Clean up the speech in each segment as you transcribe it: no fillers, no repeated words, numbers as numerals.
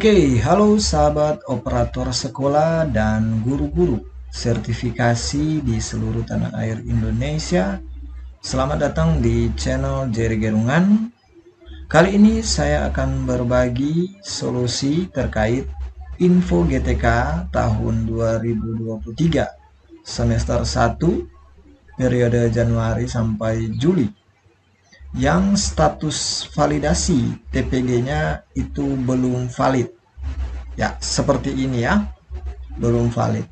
Oke, halo sahabat operator sekolah dan guru-guru sertifikasi di seluruh tanah air Indonesia. Selamat datang di channel Jerry Gerungan. Kali ini saya akan berbagi solusi terkait info GTK tahun 2023 semester 1 periode Januari sampai Juli yang status validasi TPG-nya itu belum valid. Ya, seperti ini ya, belum valid.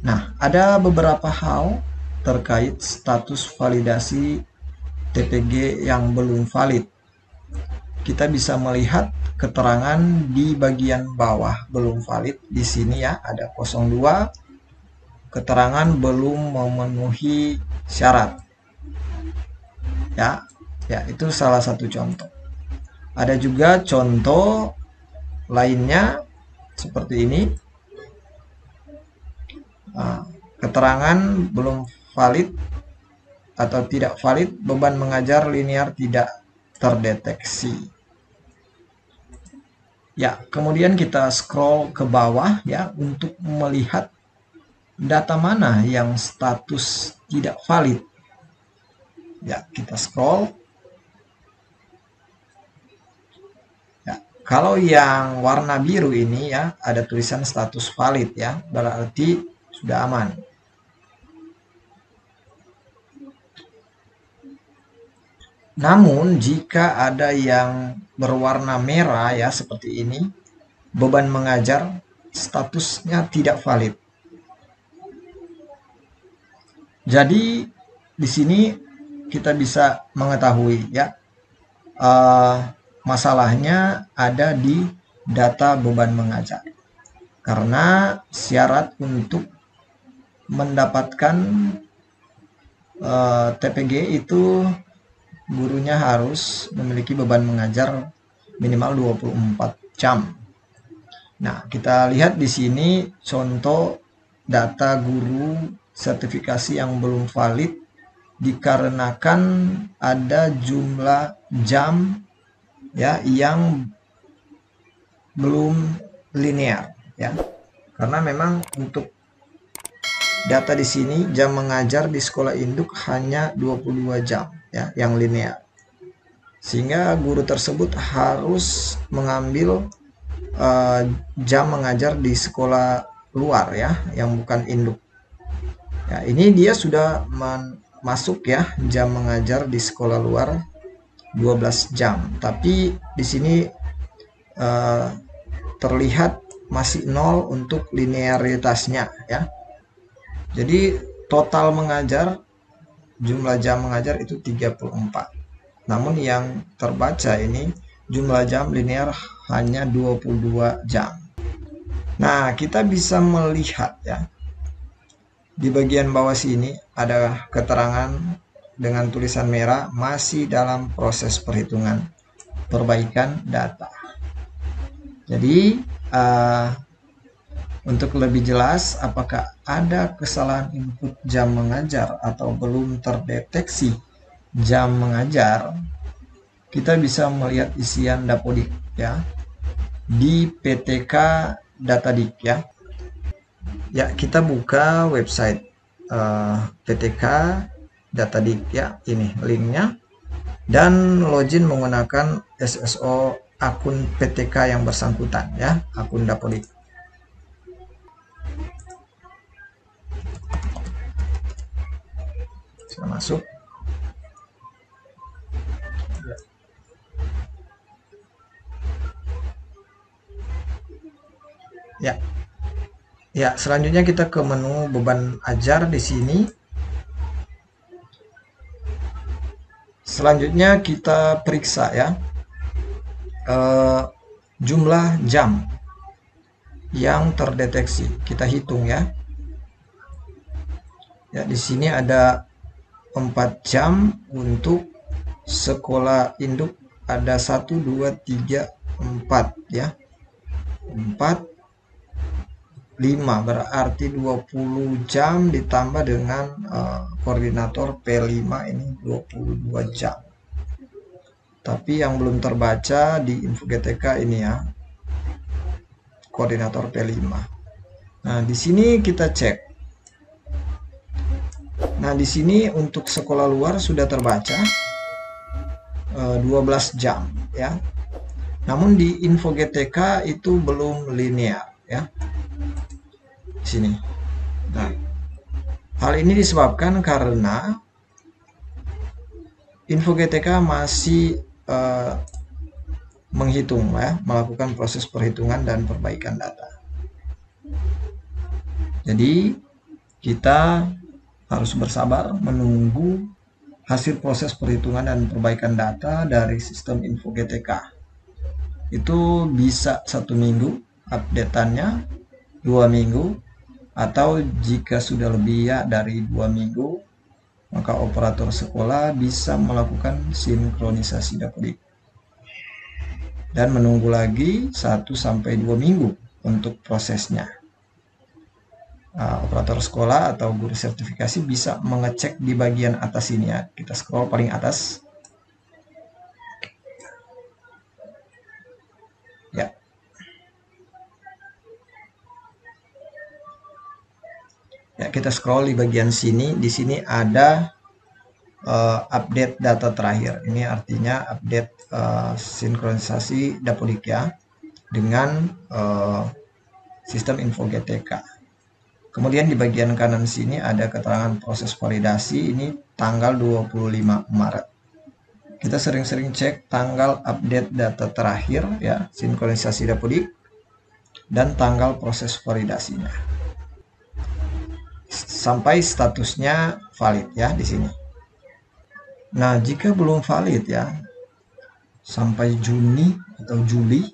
Nah, ada beberapa hal terkait status validasi TPG yang belum valid. Kita bisa melihat keterangan di bagian bawah belum valid. Di sini ya, ada 02, keterangan belum memenuhi syarat. Ya, itu salah satu contoh. Ada juga contoh lainnya seperti ini. Keterangan belum valid atau tidak valid, beban mengajar linear tidak terdeteksi. Ya, kemudian kita scroll ke bawah ya untuk melihat data mana yang status tidak valid. Ya, kita scroll. Kalau yang warna biru ini ya, ada tulisan status valid ya, berarti sudah aman. Namun jika ada yang berwarna merah ya seperti ini, beban mengajar statusnya tidak valid. Jadi di sini kita bisa mengetahui ya, masalahnya ada di data beban mengajar. Karena syarat untuk mendapatkan TPG itu gurunya harus memiliki beban mengajar minimal 24 jam. Nah, kita lihat di sini contoh data guru sertifikasi yang belum valid dikarenakan ada jumlah jam ya yang belum linear ya. Karena memang untuk data di sini jam mengajar di sekolah induk hanya 22 jam ya yang linear. Sehingga guru tersebut harus mengambil jam mengajar di sekolah luar ya yang bukan induk. Ya, ini dia sudah masuk ya jam mengajar di sekolah luar 12 jam. Tapi di sini terlihat masih nol untuk linearitasnya ya. Jadi total mengajar jumlah jam mengajar itu 34. Namun yang terbaca ini jumlah jam linear hanya 22 jam. Nah, kita bisa melihat ya. Di bagian bawah sini ada keterangan dengan tulisan merah masih dalam proses perhitungan perbaikan data. Jadi untuk lebih jelas apakah ada kesalahan input jam mengajar atau belum terdeteksi jam mengajar, kita bisa melihat isian Dapodik ya di PTK Datadik ya. Ya, kita buka website PTK Datadik ya, ini linknya, dan login menggunakan SSO akun PTK yang bersangkutan ya, akun Dapodik. Saya masuk. Ya. Ya, selanjutnya kita ke menu beban ajar di sini. Selanjutnya kita periksa ya jumlah jam yang terdeteksi. Kita hitung ya. Ya, di sini ada 4 jam untuk sekolah induk, ada 1 2 3 4 ya. 4 5 berarti 20 jam ditambah dengan koordinator P5 ini 22 jam. Tapi yang belum terbaca di info GTK ini ya, koordinator P5. Nah, di sini kita cek. Nah, di sini untuk sekolah luar sudah terbaca 12 jam ya. Namun di info GTK itu belum linear ya. Di sini. Nah, hal ini disebabkan karena info GTK masih menghitung ya, melakukan proses perhitungan dan perbaikan data. Jadi kita harus bersabar menunggu hasil proses perhitungan dan perbaikan data dari sistem info GTK. Itu bisa 1 minggu updateannya, 2 minggu, atau jika sudah lebih ya dari 2 minggu, maka operator sekolah bisa melakukan sinkronisasi dapodik dan menunggu lagi 1-2 minggu untuk prosesnya. Operator sekolah atau guru sertifikasi bisa mengecek di bagian atas ini ya. Kita scroll paling atas. Ya. Ya, kita scroll di bagian sini. Di sini ada update data terakhir. Ini artinya update sinkronisasi dapodik ya dengan sistem info GTK. Kemudian di bagian kanan sini ada keterangan proses validasi, ini tanggal 25 Maret. Kita sering-sering cek tanggal update data terakhir ya, sinkronisasi dapodik, dan tanggal proses validasinya. Sampai statusnya valid ya di sini. Nah, jika belum valid ya, sampai Juni atau Juli,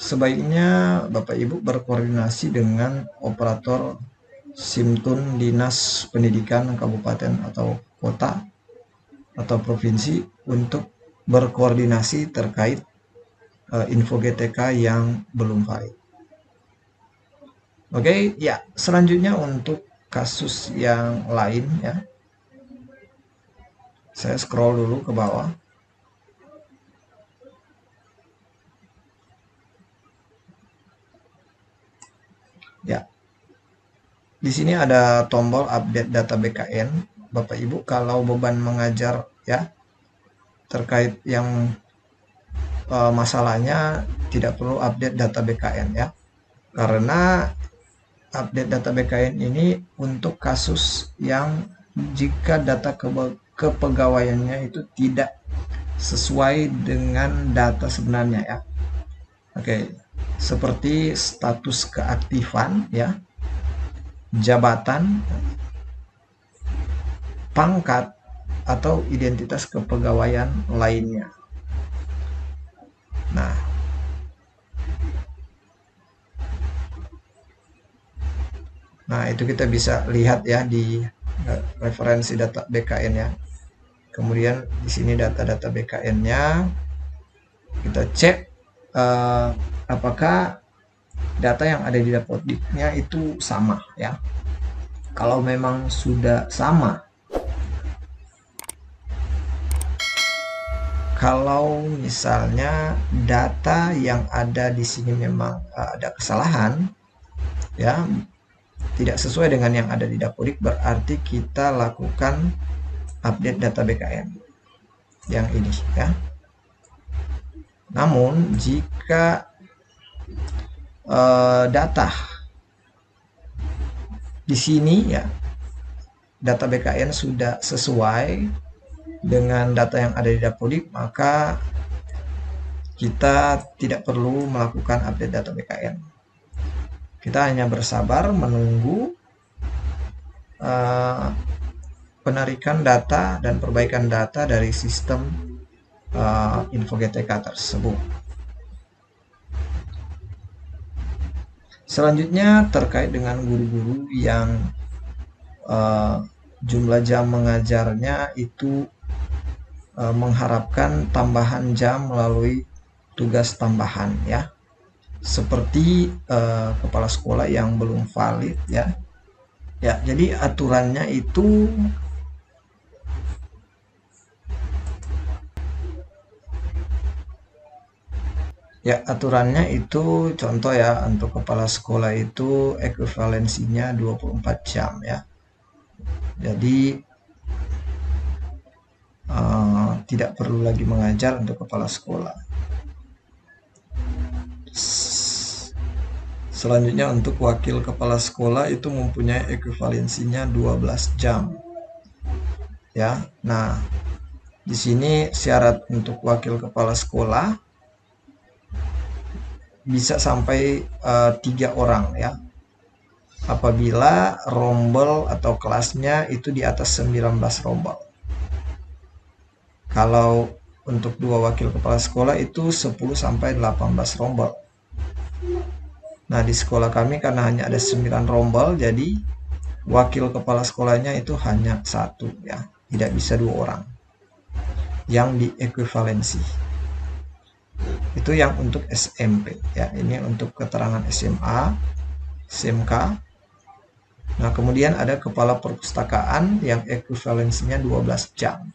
sebaiknya Bapak Ibu berkoordinasi dengan operator Simtun Dinas Pendidikan Kabupaten atau Kota atau Provinsi untuk berkoordinasi terkait info GTK yang belum valid. Oke, ya, selanjutnya untuk kasus yang lain ya. Saya scroll dulu ke bawah. Ya, di sini ada tombol update data BKN. Bapak Ibu kalau beban mengajar ya terkait yang masalahnya tidak perlu update data BKN ya, karena update data BKN ini untuk kasus yang jika data kepegawaiannya itu tidak sesuai dengan data sebenarnya ya. Oke, seperti status keaktifan ya, jabatan, pangkat, atau identitas kepegawaian lainnya. Nah, itu kita bisa lihat ya di referensi data BKN ya. Kemudian di sini data-data BKN-nya kita cek apakah data yang ada di dapodiknya itu sama ya. Kalau memang sudah sama, kalau misalnya data yang ada di sini memang ada kesalahan ya, tidak sesuai dengan yang ada di dapodik, berarti kita lakukan update data BKN yang ini ya. Namun jika data di sini ya, data BKN sudah sesuai dengan data yang ada di dapodik, maka kita tidak perlu melakukan update data BKN. Kita hanya bersabar menunggu penarikan data dan perbaikan data dari sistem info GTK tersebut. Selanjutnya terkait dengan guru-guru yang jumlah jam mengajarnya itu mengharapkan tambahan jam melalui tugas tambahan ya, seperti kepala sekolah yang belum valid ya. Ya, jadi aturannya itu Ya, aturannya itu contoh ya, untuk kepala sekolah itu ekuivalensinya 24 jam ya. Jadi tidak perlu lagi mengajar untuk kepala sekolah. Selanjutnya untuk wakil kepala sekolah itu mempunyai ekuivalensinya 12 jam. Ya. Nah, di sini syarat untuk wakil kepala sekolah bisa sampai 3 orang ya. Apabila rombel atau kelasnya itu di atas 19 rombel. Kalau untuk 2 wakil kepala sekolah itu 10 sampai 18 rombel. Nah, di sekolah kami karena hanya ada 9 rombel, jadi wakil kepala sekolahnya itu hanya 1 ya, tidak bisa 2 orang yang diekuivalensi. Itu yang untuk SMP ya. Ini untuk keterangan SMA, SMK. Nah, kemudian ada kepala perpustakaan yang ekuivalensinya 12 jam.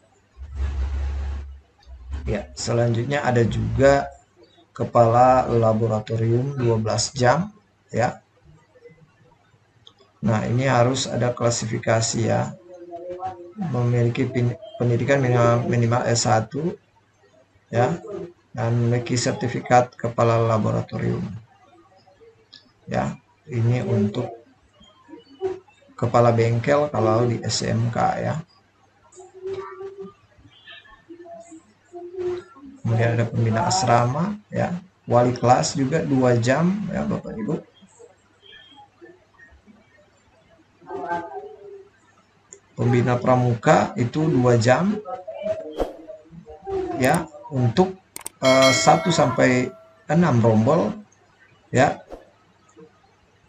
Ya, selanjutnya ada juga kepala laboratorium 12 jam ya. Nah, ini harus ada klasifikasi ya. Memiliki pendidikan minimal S1 ya, dan memiliki sertifikat kepala laboratorium. Ya, ini untuk kepala bengkel kalau di SMK ya. Kemudian ada pembina asrama ya, wali kelas juga 2 jam ya Bapak Ibu. Pembina pramuka itu 2 jam ya, untuk 1 sampai 6 rombel ya,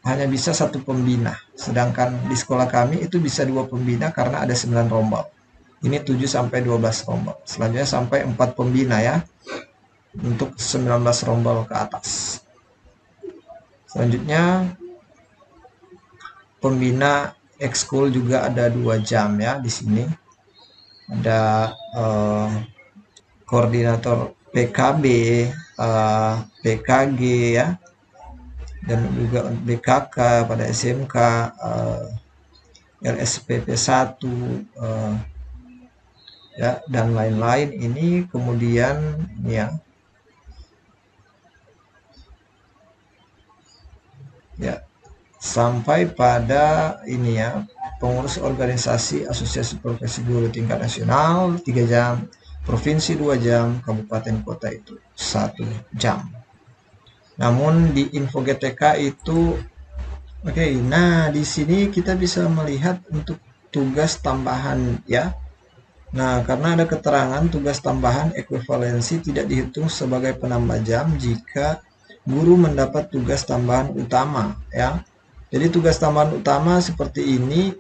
hanya bisa 1 pembina. Sedangkan di sekolah kami itu bisa 2 pembina karena ada 9 rombel. Ini 7 sampai 12 rombel. Selanjutnya sampai 4 pembina ya, untuk 19 rombel ke atas. Selanjutnya pembina ekskul juga ada 2 jam ya di sini. Ada koordinator PKB, PKG ya, dan juga BKK pada SMK, LSPP 1 ya, dan lain-lain. Ini kemudian ya sampai pada ini ya, pengurus organisasi asosiasi profesi guru tingkat nasional 3 jam, provinsi 2 jam, kabupaten kota itu 1 jam. Namun di info GTK itu oke. Nah, di sini kita bisa melihat untuk tugas tambahan ya. Nah, karena ada keterangan tugas tambahan ekuivalensi tidak dihitung sebagai penambah jam jika guru mendapat tugas tambahan utama ya. Jadi tugas tambahan utama seperti ini,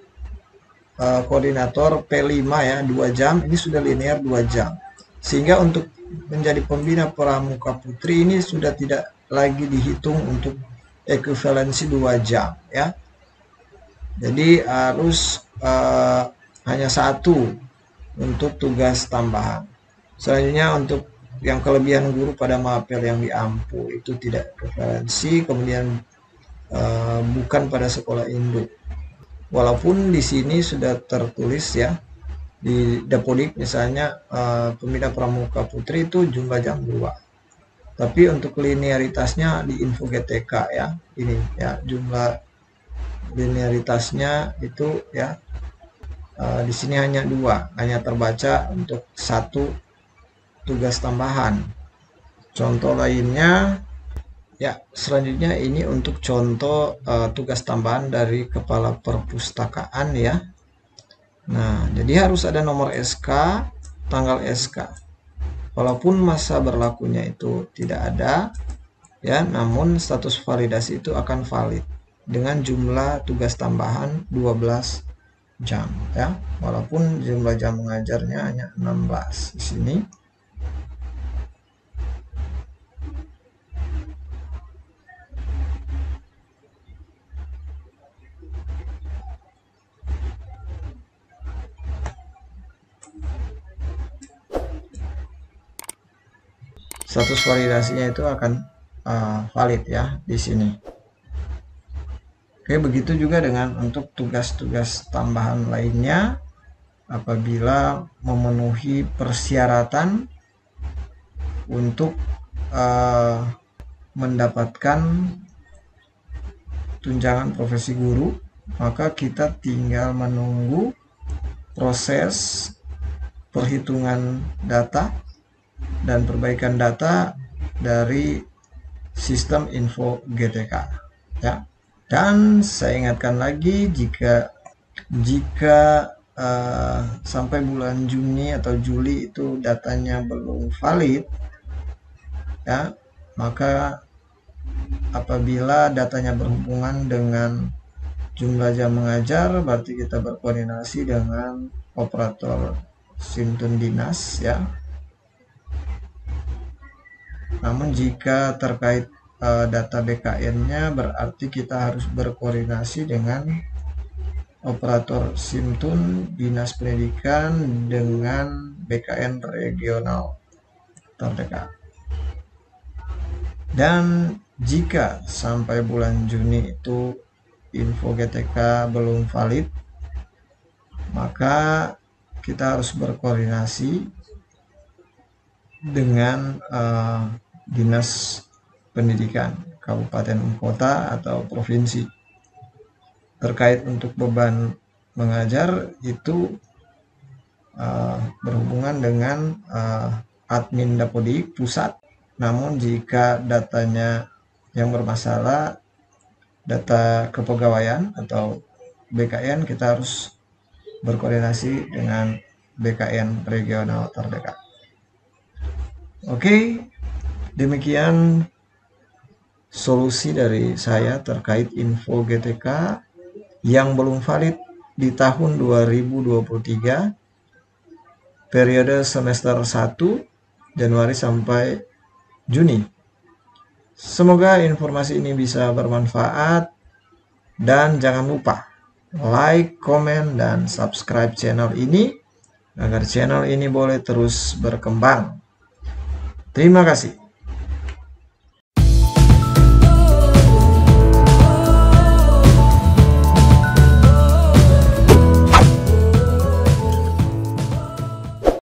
koordinator P5 ya, 2 jam, ini sudah linear 2 jam. Sehingga untuk menjadi pembina pramuka putri ini sudah tidak lagi dihitung untuk ekuivalensi 2 jam ya. Jadi harus hanya 1 untuk tugas tambahan. Selanjutnya untuk yang kelebihan guru pada mapel yang diampu itu tidak ekuivalensi, kemudian bukan pada sekolah induk. Walaupun di sini sudah tertulis ya, di Dapodik misalnya pembina pramuka putri itu jumlah jam 2. Tapi untuk linearitasnya di info GTK ya, ini ya jumlah linearitasnya itu ya, di sini hanya 2, hanya terbaca untuk 1 tugas tambahan. Contoh lainnya ya, selanjutnya ini untuk contoh tugas tambahan dari kepala perpustakaan ya. Nah, jadi harus ada nomor SK, tanggal SK. Walaupun masa berlakunya itu tidak ada ya, namun status validasi itu akan valid dengan jumlah tugas tambahan 12 jam ya. Walaupun jumlah jam mengajarnya hanya 16 di sini. status validasinya itu akan valid ya di sini. Oke, begitu juga dengan untuk tugas-tugas tambahan lainnya. Apabila memenuhi persyaratan untuk mendapatkan tunjangan profesi guru, maka kita tinggal menunggu proses perhitungan data dan perbaikan data dari sistem info GTK ya. Dan saya ingatkan lagi, jika sampai bulan Juni atau Juli itu datanya belum valid ya, maka apabila datanya berhubungan dengan jumlah jam mengajar, berarti kita berkoordinasi dengan operator SIMTUN dinas ya. Namun jika terkait data BKN-nya, berarti kita harus berkoordinasi dengan operator SIMTUN Dinas Pendidikan dengan BKN regional terdekat. Dan jika sampai bulan Juni itu info GTK belum valid, maka kita harus berkoordinasi dengan Dinas Pendidikan Kabupaten Kota atau Provinsi. Terkait untuk beban mengajar itu berhubungan dengan admin Dapodik pusat. Namun jika datanya yang bermasalah, data kepegawaian atau BKN, kita harus berkoordinasi dengan BKN regional terdekat. Oke, demikian solusi dari saya terkait info GTK yang belum valid di tahun 2023 periode semester 1 Januari sampai Juni. Semoga informasi ini bisa bermanfaat, dan jangan lupa like, komen, dan subscribe channel ini agar channel ini boleh terus berkembang. Terima kasih.